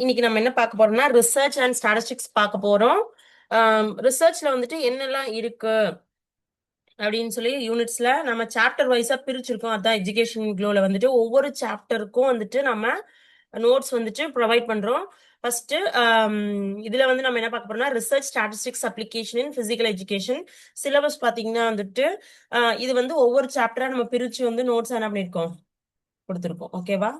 இன்னைக்கு நம்ம என்ன பார்க்க போறோம்னா ரிசர்ச் அண்ட் ஸ்டாட்டிஸ்டிக்ஸ் பார்க்க போறோம். ரிசர்ச்ல வந்துட்டு என்னெல்லாம் இருக்கு அப்படின்னு சொல்லி யூனிட்ஸ்ல நம்ம சாப்டர் வைஸா பிரிச்சிருக்கோம். அதான் எஜுகேஷன் க்ளோல வந்துட்டு ஒவ்வொரு சாப்டருக்கும் வந்துட்டு நம்ம நோட்ஸ் வந்துட்டு ப்ரொவைட் பண்றோம். ஃபர்ஸ்ட் இதுல வந்து நம்ம என்ன பார்க்க போறோம்னா ரிசர்ச் ஸ்டாட்டிஸ்டிக்ஸ் அப்ளிகேஷன் இன் பிசிக்கல் எஜுகேஷன். சிலபஸ் பாத்தீங்கன்னா வந்துட்டு இது வந்து ஒவ்வொரு சாப்டரா நம்ம பிரிச்சு வந்து நோட்ஸ் என்ன பண்ணிருக்கோம் கொடுத்துருக்கோம். ஓகேவா?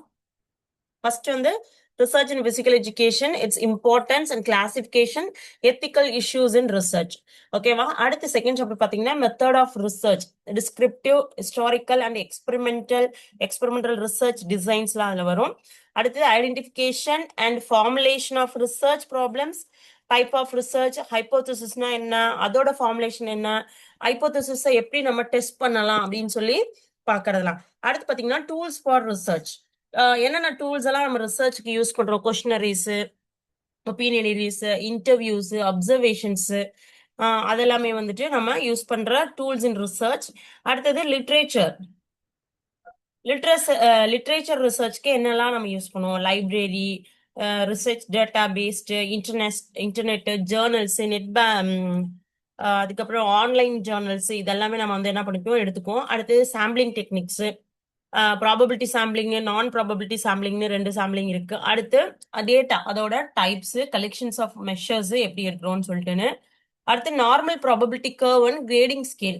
First வந்து research in physical education, its importance and classification, ethical issues in research. ஓகேவா? அடுத்து செகண்ட் சாப்டர் பாத்தீங்கன்னா method of research, descriptive, historical and experimental research டிசைன்ஸ்லாம் அதுல வரும். அடுத்தது identification and formulation of research problems, type of research, ஹைப்போதிசிஸ்னா என்ன, அதோட ஃபார்முலேஷன் என்ன, ஹைப்போதிசிஸை எப்படி நம்ம டெஸ்ட் பண்ணலாம் அப்படின்னு சொல்லி பாக்குறதுலாம். அடுத்து பாத்தீங்கன்னா டூல்ஸ் ஃபார் ரிசர்ச். என்னென்ன டூல்ஸ் எல்லாம் நம்ம ரிசர்ச்சுக்கு யூஸ் பண்றோம்? கொஸ்டினரிஸ், ஒப்பீனியனரிஸ், இன்டர்வியூஸ், அப்சர்வேஷன்ஸ், அதெல்லாமே வந்துட்டு நம்ம யூஸ் பண்ற டூல்ஸ் இன் ரிசர்ச். அடுத்தது லிட்ரேச்சர் ரிசர்ச்க்கு என்னெல்லாம் நம்ம யூஸ் பண்ணுவோம்? Library, research data based, internet, journals, அதுக்கப்புறம் ஆன்லைன் ஜேர்னல்ஸ், இதெல்லாமே நம்ம வந்து என்ன பண்ணிக்குவோம், எடுத்துக்குவோம். அடுத்தது சாம்பிளிங் டெக்னிக்ஸ், ப்ராபபிலிட்டி சாம்பிளிங், நான் ப்ராபபிலிட்டி சாம்பிளிங்னு ரெண்டு சாம்பிளிங் இருக்கு. அடுத்து டேட்டா, அதோட டைப்ஸ், கலெக்ஷன்ஸ் ஆஃப் மெஷர்ஸ் எப்படி எடுக்கிறோம்னு சொல்லிட்டுன்னு. அடுத்து normal probability curve and grading scale.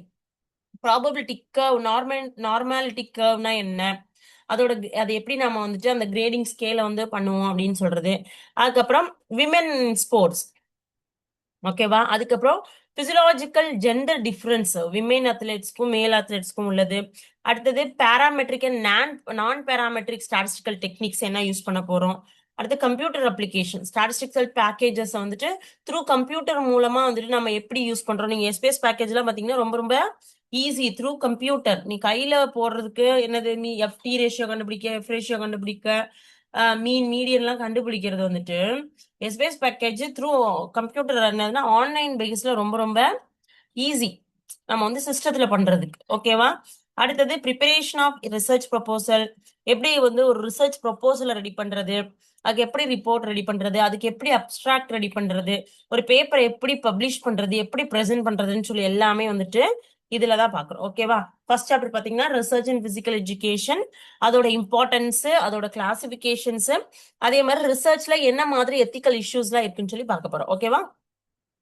Probability curve, normality கர்வ்னா என்ன, அதோட அது எப்படி நம்ம வந்துட்டு அந்த கிரேடிங் ஸ்கேல வந்து பண்ணுவோம் அப்படின்னு சொல்றது. அதுக்கப்புறம் விமென் ஸ்போர்ட்ஸ். ஓகேவா? அதுக்கப்புறம் பிசியலாஜிக்கல் ஜெண்டர் டிஃபரன்ஸ், விமென் அத்லெட்ஸ்க்கும் மேல் அத்லெட்ஸ்க்கும் உள்ளது. அடுத்தது பேராமெட்ரிக் அண்ட் நான் பேராமெட்ரிக் ஸ்டாட்டிஸ்டிக்கல் டெக்னிக்ஸ் என்ன யூஸ் பண்ண போறோம். அடுத்து கம்ப்யூட்டர் அப்ளிகேஷன், ஸ்டாட்டிஸ்டிக்கல் பேக்கேஜஸ் வந்துட்டு த்ரூ கம்ப்யூட்டர் மூலமா வந்துட்டு நம்ம எப்படி யூஸ் பண்றோம். நீங்க எஸ்பிஎஸ் பேக்கேஜ்லாம் பாத்தீங்கன்னா ரொம்ப ரொம்ப ஈஸி. த்ரூ கம்ப்யூட்டர் நீ கையில போடுறதுக்கு என்னது, நீ எஃப்டி ரேஷியோ கண்டுபிடிக்க, எஃப் ரேஷியோ கண்டுபிடிக்க, மீடியன்லாம் கண்டுபிடிக்கிறது வந்துட்டு எஸ்பிஎஸ் பேக்கேஜ் த்ரூ கம்ப்யூட்டர் என்னதுன்னா ஆன்லைன் பேஸ்ல ரொம்ப ரொம்ப ஈஸி நம்ம வந்து சிஸ்டத்துல பண்றதுக்கு. ஓகேவா? அடுத்தது ப்ரிப்பரேஷன் ஆஃப் ரிசர்ச் ப்ரொபோசல், எப்படி வந்து ஒரு ரிசர்ச் ப்ரொபோசலை ரெடி பண்றது, அதுக்கு எப்படி ரிப்போர்ட் ரெடி பண்றது, அதுக்கு எப்படி அப்டிராக்ட் ரெடி பண்றது, ஒரு பேப்பரை எப்படி பப்ளிஷ் பண்றது, எப்படி ப்ரெசென்ட் பண்றதுன்னு சொல்லி எல்லாமே வந்துட்டு இதுலதான் பாக்குறோம். ஓகேவா? ஃபர்ஸ்ட் சாப்டர் பாத்தீங்கன்னா ரிசர்ச் இன் பிசிக்கல் எஜுகேஷன், அதோட இம்பார்ட்டன்ஸ், அதோட கிளாசிபிகேஷன்ஸ், அதே மாதிரி ரிசர்ச்ல என்ன மாதிரி எத்திக்கல் இஷ்யூஸ்லாம் இருக்குன்னு சொல்லி பார்க்க போறோம். ஓகேவா?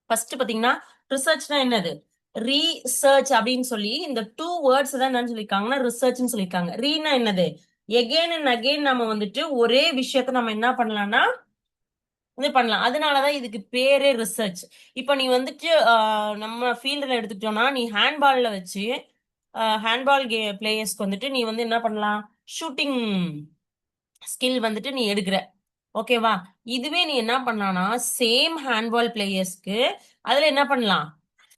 ஃபர்ஸ்ட் பாத்தீங்கன்னா ரிசர்ச்னா என்னது, ரீசர்ச் அப்படின்னு சொல்லி இந்த டூ வேர்ட்ஸ் தான் என்னன்னு சொல்லியிருக்காங்கன்னா ரிசர்ச்னு சொல்லியிருக்காங்க. ரீனா என்னது, எகெயின் அண்ட் அகெயின் நம்ம வந்துட்டு ஒரே விஷயத்த நம்ம என்ன பண்ணலாம்னா இது பண்ணலாம். அதனாலதான் இதுக்கு பேரே ரிசர்ச். இப்ப நீ வந்துட்டு நம்ம ஃபீல்டுல எடுத்துக்கிட்டோம்னா, நீ ஹேண்ட்பால்ல வச்சு ஹேண்ட்பால் பிளேயர்ஸ்க்கு வந்துட்டு நீ வந்து என்ன பண்ணலாம், ஷூட்டிங் ஸ்கில் வந்துட்டு நீ எடுக்கிற. ஓகேவா? இதுவே நீ என்ன பண்ணலாம்னா சேம் ஹேண்ட்பால் பிளேயர்ஸ்க்கு அதுல என்ன பண்ணலாம்,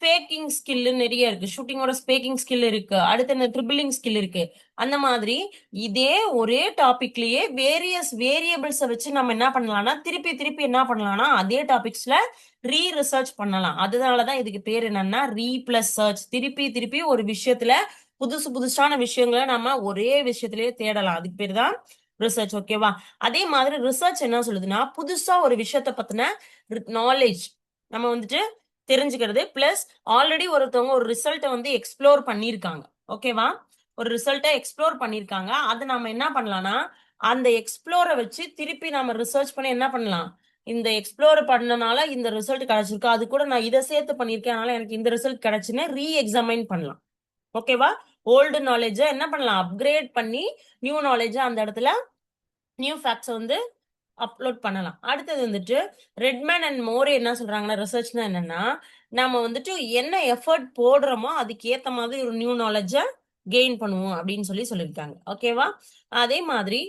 ஸ்பேக்கிங் ஸ்கில் நிறைய இருக்கு. ஷூட்டிங்கோட ஸ்பேக்கிங் ஸ்கில் இருக்கு. அடுத்து இந்த ட்ரிபிளிங் ஸ்கில் இருக்கு. அந்த மாதிரி இதே ஒரே டாபிக்லயே வேரியபிள்ஸை வச்சு நம்ம என்ன பண்ணலாம்னா திருப்பி திருப்பி என்ன பண்ணலாம்னா அதே டாபிக்ஸ்ல ரிசர்ச் பண்ணலாம். அதனாலதான் இதுக்கு பேர் என்னன்னா பிளஸ் சர்ச். திருப்பி திருப்பி ஒரு விஷயத்துல புதுசான விஷயங்களை நம்ம ஒரே விஷயத்திலேயே தேடலாம். அதுக்கு பேர் தான் ரிசர்ச். ஓகேவா? அதே மாதிரி ரிசர்ச் என்ன சொல்லுதுன்னா புதுசா ஒரு விஷயத்த பத்தின நாலேஜ் நம்ம வந்துட்டு தெரிஞ்சுக்கிறது, பிளஸ் ஆல்ரெடி ஒருத்தவங்க ஒரு ரிசல்ட்டை வந்து எக்ஸ்ப்ளோர் பண்ணியிருக்காங்க. ஓகேவா? ஒரு ரிசல்ட்டை எக்ஸ்ப்ளோர் பண்ணியிருக்காங்க. அது நம்ம என்ன பண்ணலாம்னா அந்த எக்ஸ்ப்ளோரை வச்சு திருப்பி நம்ம ரிசர்ச் பண்ணி என்ன பண்ணலாம், இந்த எக்ஸ்ப்ளோர் பண்ணனால இந்த ரிசல்ட் கிடைச்சிருக்கு, அது கூட நான் இதை சேர்த்து பண்ணியிருக்கேன், அதனால எனக்கு இந்த ரிசல்ட் கிடைச்சுன்னு எக்ஸாமைன் பண்ணலாம். ஓகேவா? ஓல்டு நாலேஜை என்ன பண்ணலாம், அப்கிரேட் பண்ணி நியூ நாலேஜை அந்த இடத்துல நியூ ஃபேக்ட்ஸ் வந்து அப்லோட் பண்ணலாம். அடுத்தது வந்துட்டு ரெட்மேன் அண்ட் மோரே என்ன சொல்றாங்கன்னா ரிசர்ச்னா என்னன்னா நம்ம வந்துட்டு என்ன எஃபர்ட் போடுறோமோ அதுக்கு ஏத்த மாதிரி ஒரு நியூ நாலேஜை கெயின் பண்ணுவோம் அப்படின்னு சொல்லி சொல்லியிருக்காங்க. ஓகேவா? அதே மாதிரி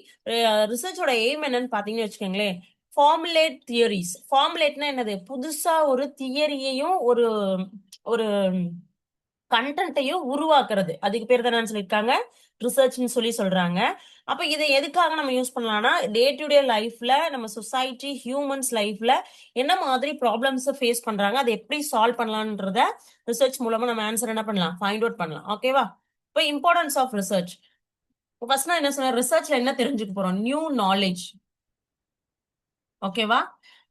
ரிசர்ச்சோட எய்ம் என்னன்னு பாத்தீங்கன்னு வச்சுக்கோங்களேன், ஃபார்முலேட் தியரிஸ். ஃபார்முலேட்னா என்னது, புதுசா ஒரு தியரியையும் ஒரு ஒரு கண்டென்ட்டையும் உருவாக்குறது. அதுக்கு பேர் தான் என்ன சொல்லியிருக்காங்க, ரிசர்ச்னு சொல்லி சொல்றாங்க. அப்ப இதை எதுக்காக நம்ம யூஸ் பண்ணலாம்னா டே டு டே லைஃப்ல நம்ம சொசைட்டி ஹியூமன்ஸ் லைஃப்ல என்ன மாதிரி ப்ராப்ளம்ஸ் ஃபேஸ் பண்றாங்க, அதை எப்படி சால்வ் பண்ணலாம்ன்றத ரிசர்ச் மூலமா நம்ம ஆன்சர் என்ன பண்ணலாம், ஃபைண்ட் அவுட் பண்ணலாம். ஓகேவா? இப்போ இம்பார்ட்டன்ஸ் ஆஃப் ரிசர்ச். ஃபர்ஸ்ட் நான் என்ன சொன்னேன், ரிசர்ச்ல என்ன தெரிஞ்சுக்க போறோம், நியூ நாலேஜ். ஓகேவா?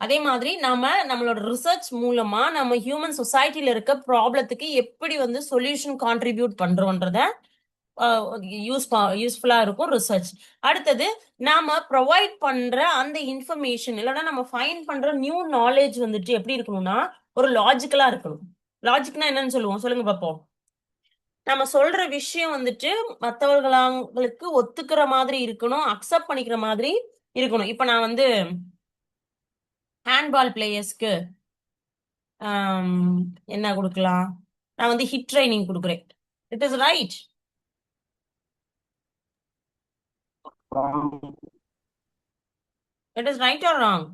அதே மாதிரி நாம நம்மளோட ரிசர்ச் மூலமா நம்ம ஹியூமன் சொசைட்டில இருக்க ப்ராப்ளத்துக்கு எப்படி வந்து சொல்யூஷன் கான்ட்ரிபியூட் பண்றோன்றத யூஸ்ஃபுல்லா இருக்கும் ரிசர்ச். அடுத்தது நாம ப்ரொவைட் பண்ற அந்த இன்ஃபர்மேஷன் இல்லைன்னா நம்ம ஃபைண்ட் பண்ற நியூ நாலேஜ் வந்துட்டு எப்படி இருக்கணும்னா ஒரு லாஜிக்கலா இருக்கணும். லாஜிக்னா என்னன்னு சொல்லுவோம், சொல்லுங்க பார்ப்போம். நம்ம சொல்ற விஷயம் வந்துட்டு மற்றவர்களுக்கு ஒத்துக்கிற மாதிரி இருக்கணும், அக்செப்ட் பண்ணிக்கிற மாதிரி இருக்கணும். இப்ப நான் வந்து ஹேண்ட்பால் பிளேயர்ஸ்க்கு என்ன கொடுக்கலாம், நான் வந்து ஹிட் ட்ரைனிங் கொடுக்குறேன். It is right? It is right or wrong?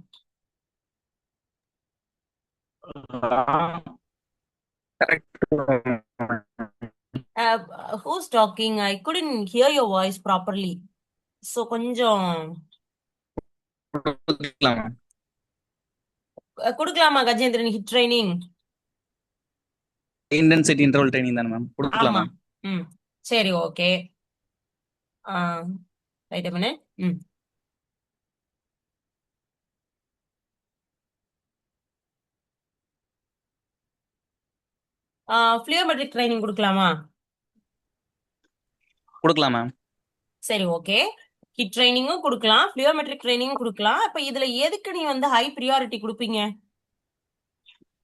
Who's talking? I couldn't hear your voice properly. So கொஞ்சம் கொடுக்கலாமா Gajendran HIIT training? Intensity interval training தானே மேம், கொடுக்கலாம் ஆமா. மேம். சரி, okay. Right minute. Plyometric training கொடுக்கலாமா? கொடுக்கலாம் ma'am. சரி, ஓகே. ஹிட் ட்ரைனிங்கும் கொடுக்கலாம், ஃபிளியோமெட்ரிக் ட்ரைனிங்கும் கொடுக்கலாம். இப்ப இதுல எதுக்கு நீ வந்து ஹை ப்ரியாரிட்டி கொடுப்பீங்க?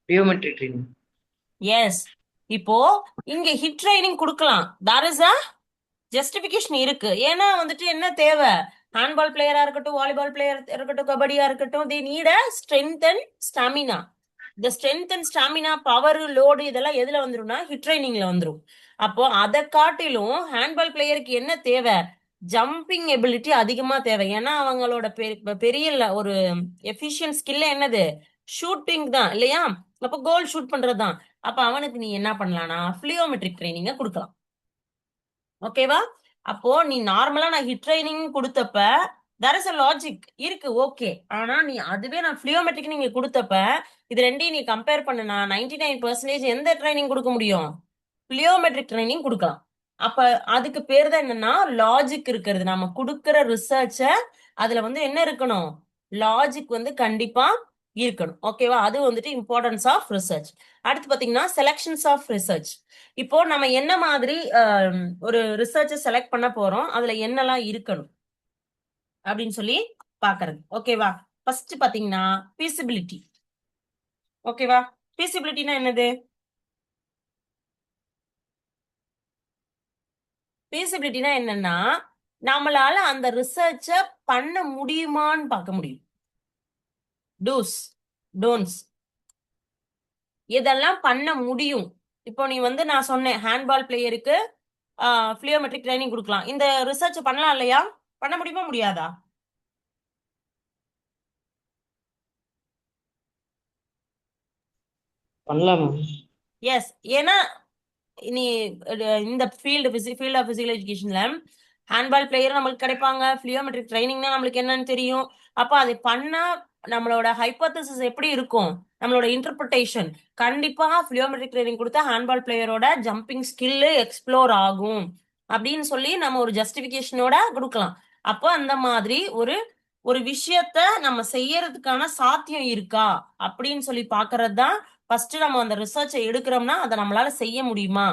ஃபிளியோமெட்ரிக் ட்ரைனிங். எஸ். இப்போ இங்க ஹிட் ட்ரைனிங் கொடுக்கலாம், தேர் இஸ் அ ஜஸ்டிபிகேஷன் இருக்கு. ஏன்னா வந்துட்டு என்ன தேவை, ஹேண்ட்பால் பிளேயரா இருக்கட்டும், வாலிபால் பிளேயர் இருக்கட்டும், கபடியா இருக்கட்டும், they need a strength and stamina. இந்த strength and stamina, power, load இதெல்லாம் எதுல வந்துரும்னா ஹிட் ட்ரைனிங்ல வந்துரும். அப்போ அதை காட்டிலும் ஹேண்ட்பால் பிளேயருக்கு என்ன தேவை, ஜம்பிங் எபிலிட்டி அதிகமா தேவை. ஏன்னா அவங்களோட பெரிய ஒரு எஃபிஷியன்ட் ஸ்கில்ல என்னது, ஷூட்டிங் தான் இல்லையா? அப்போ கோல் ஷூட் பண்றதுதான். அப்ப அவனுக்கு நீ என்ன பண்ணலாம்னா ஃபிளியோமெட்ரிக் ட்ரைனிங்க கொடுக்கலாம். ஓகேவா? அப்போ நீ நார்மலா நான் ஹிட் ட்ரைனிங் கொடுத்தப்ப தேர் இஸ் அ லாஜிக் இருக்கு, ஓகே. ஆனா நீ அதுவே நான் ஃபிளியோமெட்ரிக் நீங்க கொடுத்தப்ப இது ரெண்டையும் நீ கம்பேர் பண்ணனா 99% எந்த ட்ரைனிங் கொடுக்க முடியும், ஃபிளியோமெட்ரிக் ட்ரைனிங் கொடுக்கலாம். அப்ப அதுக்கு பேர் தான் என்னன்னா லாஜிக் இருக்கிறது. நம்ம கொடுக்கிற ரிசர்ச்ச அதுல வந்து என்ன இருக்கணும், லாஜிக் வந்து கண்டிப்பா இருக்கணும். ஓகேவா? அது வந்துட்டு இம்பார்ட்டன்ஸ் ஆஃப் ரிசர்ச். அடுத்து பாத்தீங்கன்னா செலக்ஷன்ஸ் ஆஃப் ரிசர்ச். இப்போ நம்ம என்ன மாதிரி ஒரு ரிசர்ச்சை செலக்ட் பண்ண போறோம், அதுல என்னெல்லாம் இருக்கணும் அப்படின்னு சொல்லி பாக்குறது. ஓகேவா? ஃபர்ஸ்ட் பாத்தீங்கன்னா feasibility. ஓகேவா? feasibilityனா என்னது, feasibilityனா என்னன்னா நம்மளால அந்த ரிசர்ச்ச பண்ண முடியுமான்னு பார்க்க முடியும். டூஸ் டோன்ட்ஸ் இதெல்லாம் பண்ண முடியும். இப்போ நீ வந்து நான் சொன்னேன் ஹேண்ட்பால் பிளேயருக்கு ஃபிளியோமெட்ரிக் ட்ரைனிங் கொடுக்கலாம், இந்த ரிசர்ச் பண்ணலாம் இல்லையா? பண்ண முடியுமா முடியாதா? பண்ணலாம். எஸ். ஏன்னா நீ இந்த ஃபீல்டு ஆஃப் பிசிக்கல் எஜுகேஷன்ல ஹேண்ட்பால் பிளேயர் நம்மளுக்கு கிடைப்பாங்க, ஃபிளியோமெட்ரிக் ட்ரைனிங்னா நம்மளுக்கு என்னன்னு தெரியும். அப்போ அதை பண்ணா நம்மளோட ஹைப்போதசிஸ் எப்படி இருக்கும், நம்மளோட இன்டர்பிரிட்டேஷன் கண்டிப்பா ஃபிளியோமெட்ரிக் ட்ரைனிங் கொடுத்தா ஹேண்ட்பால் பிளேயரோட ஜம்பிங் ஸ்கில் எக்ஸ்ப்ளோர் ஆகும் அப்படின்னு சொல்லி நம்ம ஒரு ஜஸ்டிபிகேஷனோட கொடுக்கலாம். அப்போ அந்த மாதிரி ஒரு ஒரு விஷயத்த நம்ம செய்யறதுக்கான சாத்தியம் இருக்கா அப்படின்னு சொல்லி பாக்குறது தான் ஃபர்ஸ்ட். நம்ம அந்த ரிசர்ச்சை எடுக்கிறோம்னா அதை நம்மளால செய்ய முடியுமா,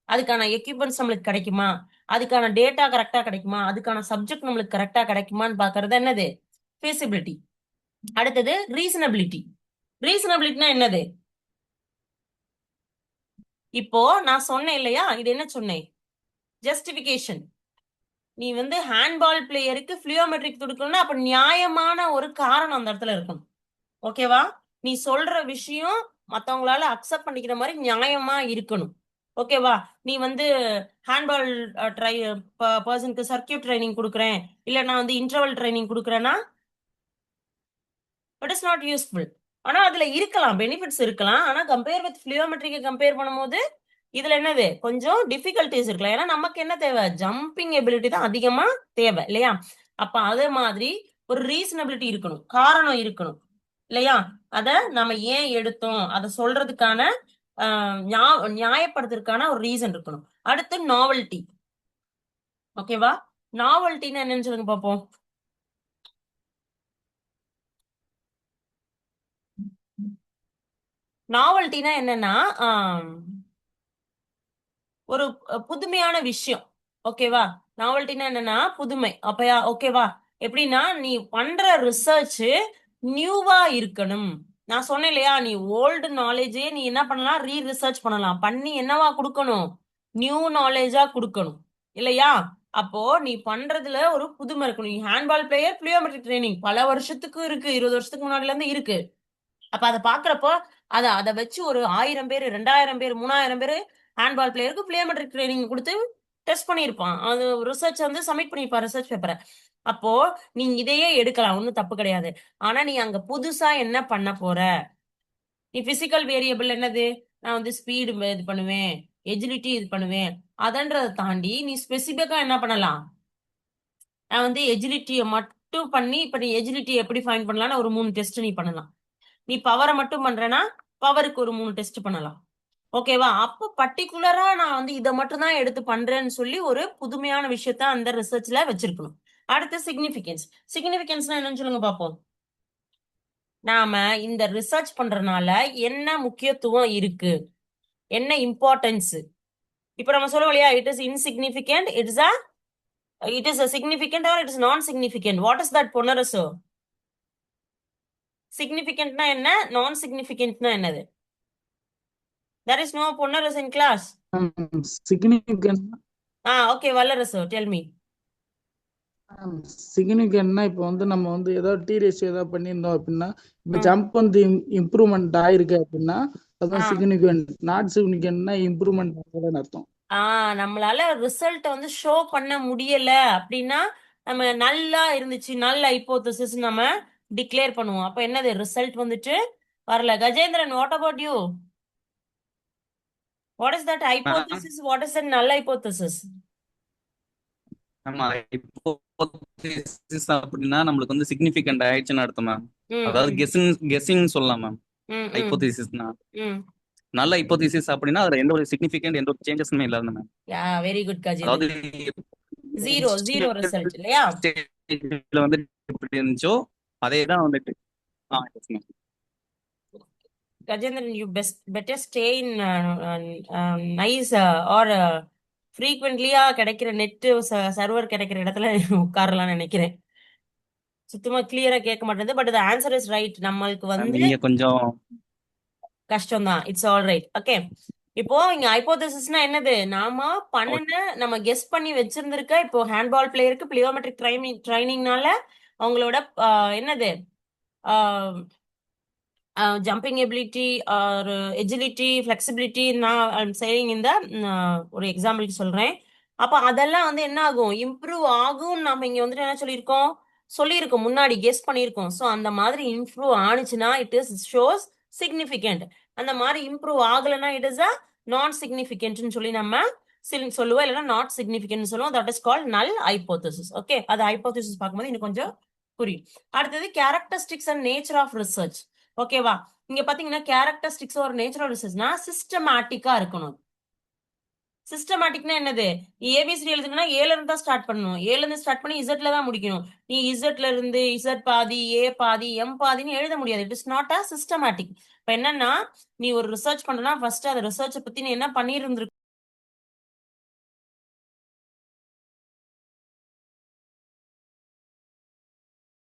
அதுக்கான எக்யூப்மெண்ட்ஸ் நம்மளுக்கு கிடைக்குமா, அதுக்கான டேட்டா கரெக்டா கிடைக்குமா, அதுக்கான சப்ஜெக்ட் நம்மளுக்கு கரெக்டா கிடைக்குமான்னு பாக்குறது என்னது, feasibility. அடுத்தது ரீசனபிலிட்டி. ரீசனபிலிட்டினா என்னது, இப்போ நான் சொன்னேன் இல்லையா, இது என்ன சொன்னேன், ஜஸ்டிபிகேஷன். நீ வந்து ஹேண்ட்பால் பிளேயருக்கு ஃபிளியோமெட்ரிக் கொடுக்கணும்னா அப்ப நியாயமான ஒரு காரணம் அந்த இடத்துல இருக்கணும். ஓகேவா? நீ சொல்ற விஷயம் மத்தவங்களால அக்செப்ட் பண்ணிக்கிற மாதிரி நியாயமா இருக்கணும். ஓகேவா? நீ வந்து ஹேண்ட்பால் பர்சனுக்கு சர்க்கியூட் ட்ரைனிங் கொடுக்குறேன், இல்ல நான் வந்து இன்டர்வல் ட்ரைனிங் கொடுக்குறேன்னா இட் இஸ் நாட் யூஸ்ஃபுல். ஆனா அதுல இருக்கலாம் பெனிஃபிட்ஸ் இருக்கலாம், ஆனா கம்பேர் வித் ஃபிளியோமெட்ரிக்கு கம்பேர் பண்ணும்போது இதுல என்னது கொஞ்சம் டிஃபிகல்டிஸ் இருக்கலாம். ஏன்னா நமக்கு என்ன தேவை, ஜம்பிங் எபிலிட்டி தான் அதிகமா தேவை இல்லையா? அப்ப அதே மாதிரி ஒரு ரீசனபிலிட்டி இருக்கணும், காரணம் இருக்கணும் இல்லையா? அத நம்ம ஏன் எடுத்தோம் அத சொல்றதுக்கான நியாயப்படுத்துறதுக்கான ஒரு ரீசன் இருக்கணும். அடுத்து நாவல்டி. ஓகேவா? நாவல்டின்னு என்னன்னு சொல்லுங்க பாப்போம். நாவல்ட்டினா என்னன்னா ஒரு புதுமையான விஷயம். ஓகேவா? நாவல்ட்டினா என்னன்னா புதுமை. அப்பயா ஓகேவா? எப்படின்னா நீ பண்ற ரிசர்ச் நியூவா இருக்கணும். நான் சொன்னேன் இல்லையா, நீ ஓல்டு நாலேஜே நீ என்ன பண்ணலாம், ரிசர்ச் பண்ணலாம். பண்ணி என்னவா கொடுக்கணும், நியூ நாலேஜா கொடுக்கணும் இல்லையா? அப்போ நீ பண்றதுல ஒரு புதுமை இருக்கணும். நீ ஹேண்ட்பால் பிளேயர், பிளியோமெட்ரிக் ட்ரைனிங் பல வருஷத்துக்கு இருக்கு, 20 வருஷத்துக்கு முன்னாடில இருந்து இருக்கு. அப்ப அதை பாக்குறப்போ அதை வச்சு ஒரு 1000 பேர், 2000 பேர், 3000 பேர் ஹேண்ட்பால் பிளேயருக்கு பிளியோமெட்ரிக் ட்ரைனிங் கொடுத்து டெஸ்ட் பண்ணியிருப்பான். அது ரிசர்ச் வந்து சப்மிட் பண்ணிருப்பான், ரிசர்ச் பேப்பரை. அப்போ நீ இதையே எடுக்கலாம், ஒன்றும் தப்பு கிடையாது. ஆனா நீ அங்க புதுசா என்ன பண்ண போற? நீ பிசிக்கல் வேரியபிள் என்னது, நான் வந்து ஸ்பீடு இது பண்ணுவேன், எஜிலிட்டி இது பண்ணுவேன், அதன்றதை தாண்டி நீ ஸ்பெசிபிக்கா என்ன பண்ணலாம்? நான் வந்து எஜிலிட்டியை மட்டும் பண்ணி, இப்ப நீ எஜிலிட்டி எப்படி ஃபைண்ட் பண்ணலாம்னு ஒரு 3 டெஸ்ட் நீ பண்ணலாம். நீ பவரை மட்டும் பண்றேன்னா பவருக்கு ஒரு 3 டெஸ்ட் பண்ணலாம். ஓகேவா? அப்போ பர்டிகுலரா நான் வந்து இதை மட்டும் தான் எடுத்து பண்றேன்னு சொல்லி ஒரு புதுமையான விஷயத்த அந்த ரிசர்ச்ல வச்சிருக்கணும். அடுத்து சிக்னிபிகன்ஸ். சிக்னிபிகன்ஸ்னா என்னன்னு சொல்லுங்க பாப்போம். நாம இந்த ரிசர்ச் பண்றதுனால என்ன முக்கியத்துவம் இருக்கு, என்ன இம்பார்ட்டன்ஸ். இப்ப நம்ம சொல்லுவோம் இல்லையா, it is insignificant, it is significant or it is non significant. What is that Ponnarasu? சிக்னிபிகன்ட்னா என்ன, நான் சிக்னிபிகன்ட்னா என்னது? There is no Ponnarasu in class. Significant okay, Vallarasu tell me. சிக்னிஃபிகன்ட்னா இப்போ வந்து நம்ம வந்து ஏதாவது டி ரேஷியோ ஏதாவது பண்ணியிருந்தோம் அப்படின்னா, இப்போ ம். ஜம்ப் வந்து இம்ப்ரூவ்மெண்ட் ஆயிருக்கு அப்படின்னா அதுதான் ஆ சிக்னிஃபிகன்ட். நாட் சிக்னிஃபிகன்ட்னா இம்ப்ரூவ்மெண்ட் ஆகலன்னு அர்த்தம். நம்மளால ரிசல்ட் வந்து ஷோ பண்ண முடியல அப்படின்னா நம்ம நல்லா இருந்துச்சு, நல்ல ஹைப்போதசிஸ் நம்ம டிக்ளேர் பண்ணுவோம். அப்ப என்னது, ரிசல்ட் வந்துட்டு வரல. Gajendran, what about you? What is that hypothesis, what is that நல் ஹைப்போதசிஸ்? ஆமா, ஹைப்போதீசிஸ் அப்படின்னா நம்மளுக்கு வந்து சிக்னிஃபிகண்ட் ஆயிடுச்சுன்னு அர்த்தம் மேம். ம் அதாவது ம் கெஸ்ஸிங் சொல்லலாம் மேம். ம் ம் ஹைப்போதீசிஸ்னா ம் நல்ல ஹைப்போதீசிஸ் அப்படின்னா அதுல எந்த ஒரு சிக்னிஃபிகண்ட் எந்த ஒரு சேஞ்சஸுமே இல்லாத மேம். யா, வெரி குட் அதாவது கஜேந்திரன். ஜீரோ ரிசல்ட் இல்லையா? ஸ்டேஜ்ல வந்து எப்படி இருந்துச்சோ அதே தான் வந்துட்டு. yes ma'am. Gajendran, you better stay in nice or frequently கிடைக்கிற நெட் சர்வர் கிடைக்கிற இடத்துல உட்காரலாம்னு நினைக்கிறேன். சுத்தமா கிளியரா கேட்க மாட்டேங்குது. But answer is right. நம்மளுக்கு வந்து நீங்க கொஞ்சம் கஷ்டம் தான். It's all right. ஓகே. இப்போ இங்க ஹைப்போதசிஸ்னா என்னது, நாம பண்ணுன நம்ம கெஸ் பண்ணி வச்சிருந்திருக்க. இப்போ ஹேண்ட்பால் பிளேயருக்கு பிளியோமெட்ரிக் ட்ரைனிங்னால அவங்களோட என்னது jumping ability or agility, flexibility, நான் saying இந்த ஒரு எக்ஸாம்பிளுக்கு சொல்றேன். அப்ப அதெல்லாம் வந்து என்ன ஆகும், இம்ப்ரூவ் ஆகும். நம்ம இங்க வந்துட்டு என்ன சொல்லியிருக்கோம் முன்னாடி கெஸ் பண்ணியிருக்கோம். ஸோ அந்த மாதிரி இம்ப்ரூவ் ஆனிச்சுன்னா இட் இஸ் ஷோஸ் சிக்னிஃபிகண்ட். அந்த மாதிரி இம்ப்ரூவ் ஆகலைன்னா இட் இஸ் அ நான் சிக்னிஃபிகண்ட்னு சொல்லி நம்ம சொல்லுவோம், இல்லைன்னா நாட் சிக்னிஃபிகண்ட் சொல்லுவோம். That is called null hypothesis. Okay, அது ஹைப்போதசிஸ் பார்க்கும்போது இன்னும் கொஞ்சம் புரியும். அடுத்தது characteristics and nature of research. ஓகேவா? இங்க பாத்தீங்கன்னா கேரக்டரிஸ்டிக்ஸ் ஒரு நேச்சுரல் ரிசர்ச்னா சிஸ்டமேட்டிக்கா இருக்கணும். சிஸ்டமேட்டிக்னா என்னது, நீ ஏபிசிடி எழுதுனா ஏல இருந்து தான் ஸ்டார்ட் பண்ணணும். ஏல இருந்து ஸ்டார்ட் பண்ணி இசட்ல தான் முடிக்கணும். நீ இசட்ல இருந்து இசட் பாதி, ஏ பாதி, எம் பாதின்னு எழுத முடியாது. It is not a systematic. இப்ப என்னன்னா, நீ ஒரு ரிசர்ச் பண்றனா ஃபர்ஸ்ட் அந்த ரிசர்ச் பத்தி நீ என்ன பண்ணியிருந்திருக்க